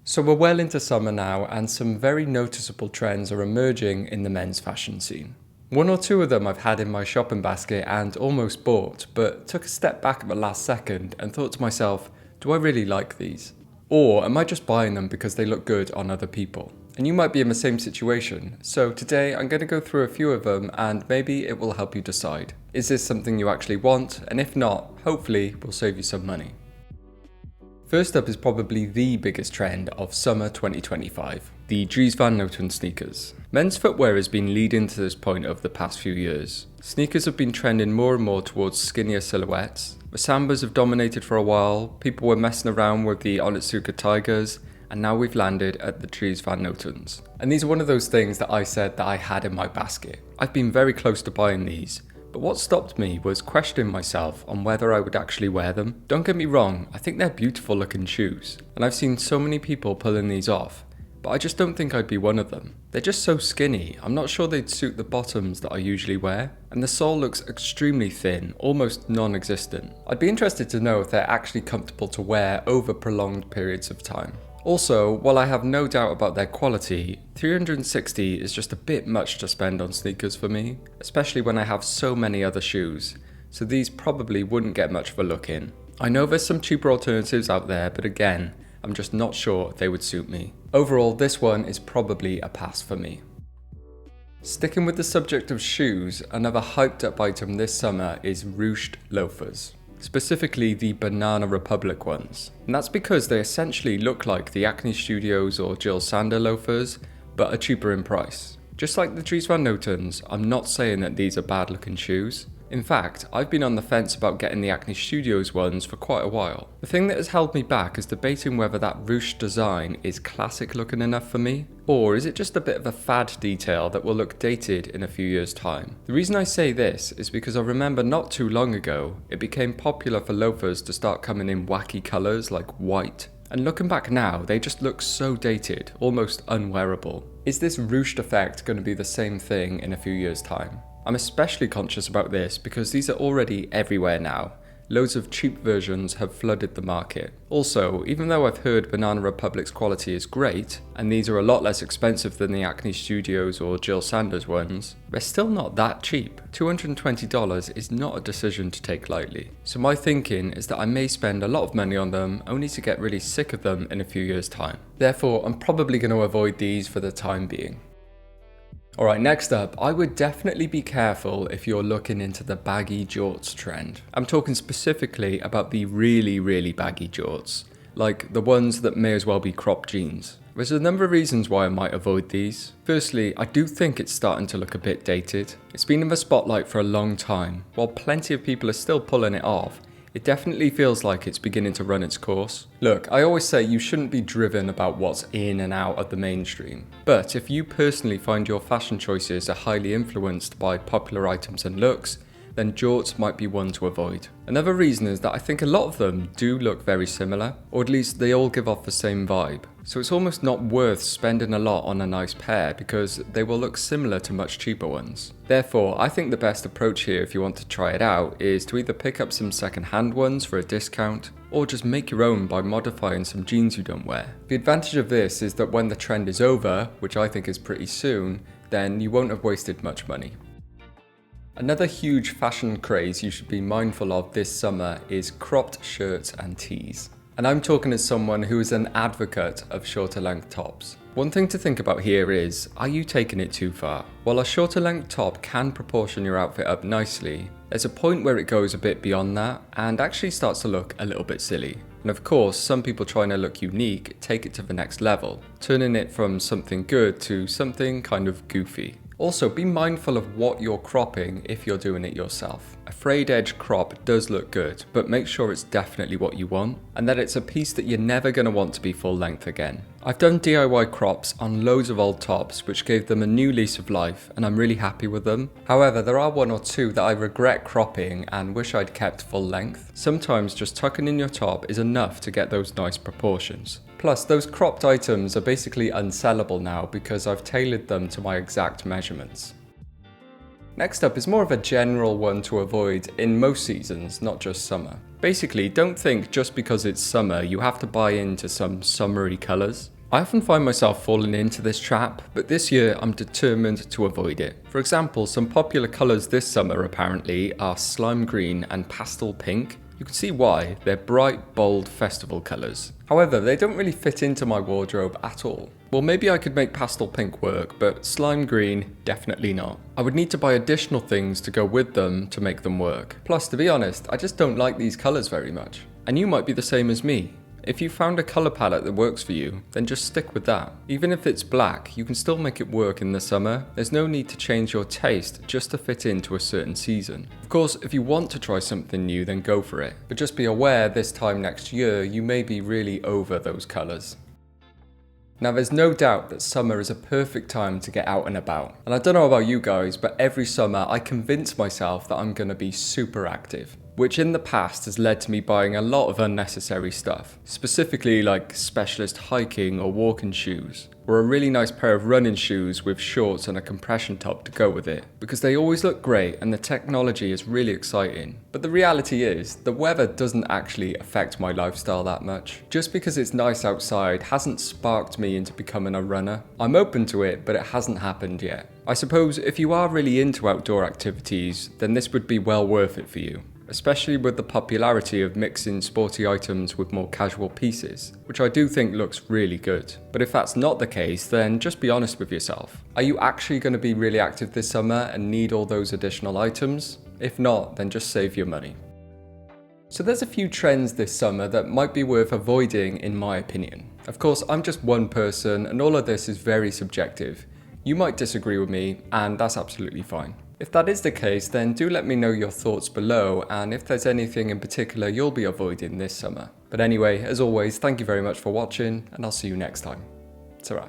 So we're well into summer now, and some very noticeable trends are emerging in the men's fashion scene. One or two of them I've had in my shopping basket and almost bought, but took a step back at the last second and thought to myself, do I really like these? Or am I just buying them because they look good on other people? And you might be in the same situation, so today I'm going to go through a few of them and maybe it will help you decide. Is this something you actually want? And if not, hopefully we'll save you some money. First up is probably the biggest trend of summer 2025, the Dries Van Noten sneakers. Men's footwear has been leading to this point over the past few years. Sneakers have been trending more and more towards skinnier silhouettes. The Sambas have dominated for a while, people were messing around with the Onitsuka Tigers, and now we've landed at the Dries Van Notens. And these are one of those things that I said that I had in my basket. I've been very close to buying these, but what stopped me was questioning myself on whether I would actually wear them. Don't get me wrong, I think they're beautiful looking shoes, and I've seen so many people pulling these off, but I just don't think I'd be one of them. They're just so skinny, I'm not sure they'd suit the bottoms that I usually wear, and the sole looks extremely thin, almost non-existent. I'd be interested to know if they're actually comfortable to wear over prolonged periods of time. Also, while I have no doubt about their quality, $360 is just a bit much to spend on sneakers for me, especially when I have so many other shoes, so these probably wouldn't get much of a look in. I know there's some cheaper alternatives out there, but again, I'm just not sure they would suit me. Overall, this one is probably a pass for me. Sticking with the subject of shoes, another hyped up item this summer is ruched loafers. Specifically the Banana Republic ones. And that's because they essentially look like the Acne Studios or Jill Sander loafers, but are cheaper in price. Just like the Dries Van Notens, I'm not saying that these are bad looking shoes. In fact, I've been on the fence about getting the Acne Studios ones for quite a while. The thing that has held me back is debating whether that ruched design is classic looking enough for me, or is it just a bit of a fad detail that will look dated in a few years' time. The reason I say this is because I remember not too long ago, it became popular for loafers to start coming in wacky colours like white. And looking back now, they just look so dated, almost unwearable. Is this ruched effect going to be the same thing in a few years' time? I'm especially conscious about this because these are already everywhere now. Loads of cheap versions have flooded the market. Also, even though I've heard Banana Republic's quality is great, and these are a lot less expensive than the Acne Studios or Jill Sanders ones, they're still not that cheap. $220 is not a decision to take lightly. So my thinking is that I may spend a lot of money on them only to get really sick of them in a few years' time. Therefore, I'm probably going to avoid these for the time being. Alright, next up, I would definitely be careful if you're looking into the baggy jorts trend. I'm talking specifically about the really baggy jorts, like the ones that may as well be cropped jeans. There's a number of reasons why I might avoid these. Firstly, I do think it's starting to look a bit dated. It's been in the spotlight for a long time. While plenty of people are still pulling it off, it definitely feels like it's beginning to run its course. Look, I always say you shouldn't be driven about what's in and out of the mainstream. But if you personally find your fashion choices are highly influenced by popular items and looks, then jorts might be one to avoid. Another reason is that I think a lot of them do look very similar, or at least they all give off the same vibe. So it's almost not worth spending a lot on a nice pair because they will look similar to much cheaper ones. Therefore, I think the best approach here if you want to try it out is to either pick up some second-hand ones for a discount, or just make your own by modifying some jeans you don't wear. The advantage of this is that when the trend is over, which I think is pretty soon, then you won't have wasted much money. Another huge fashion craze you should be mindful of this summer is cropped shirts and tees. And I'm talking as someone who is an advocate of shorter length tops. One thing to think about here is, are you taking it too far? While a shorter length top can proportion your outfit up nicely, there's a point where it goes a bit beyond that and actually starts to look a little bit silly. And of course, some people trying to look unique take it to the next level, turning it from something good to something kind of goofy. Also, be mindful of what you're cropping if you're doing it yourself. A frayed edge crop does look good, but make sure it's definitely what you want, and that it's a piece that you're never going to want to be full length again. I've done DIY crops on loads of old tops, which gave them a new lease of life, and I'm really happy with them. However, there are one or two that I regret cropping and wish I'd kept full length. Sometimes just tucking in your top is enough to get those nice proportions. Plus, those cropped items are basically unsellable now because I've tailored them to my exact measurements. Next up is more of a general one to avoid in most seasons, not just summer. Basically, don't think just because it's summer you have to buy into some summery colours. I often find myself falling into this trap, but this year I'm determined to avoid it. For example, some popular colours this summer apparently are slime green and pastel pink. You can see why, they're bright, bold festival colours. However, they don't really fit into my wardrobe at all. Well, maybe I could make pastel pink work, but slime green, definitely not. I would need to buy additional things to go with them to make them work. Plus, to be honest, I just don't like these colours very much. And you might be the same as me. If you found a colour palette that works for you, then just stick with that. Even if it's black, you can still make it work in the summer. There's no need to change your taste just to fit into a certain season. Of course, if you want to try something new, then go for it. But just be aware this time next year, you may be really over those colours. Now, there's no doubt that summer is a perfect time to get out and about. And I don't know about you guys, but every summer I convince myself that I'm going to be super active, which in the past has led to me buying a lot of unnecessary stuff, specifically like specialist hiking or walking shoes, or a really nice pair of running shoes with shorts and a compression top to go with it, because they always look great and the technology is really exciting. But the reality is, the weather doesn't actually affect my lifestyle that much. Just because it's nice outside hasn't sparked me into becoming a runner. I'm open to it, but it hasn't happened yet. I suppose if you are really into outdoor activities, then this would be well worth it for you, especially with the popularity of mixing sporty items with more casual pieces, which I do think looks really good. But if that's not the case, then just be honest with yourself. Are you actually going to be really active this summer and need all those additional items? If not, then just save your money. So there's a few trends this summer that might be worth avoiding in my opinion. Of course, I'm just one person and all of this is very subjective. You might disagree with me, and that's absolutely fine. If that is the case, then do let me know your thoughts below and if there's anything in particular you'll be avoiding this summer. But anyway, as always, thank you very much for watching and I'll see you next time. Ta-ra.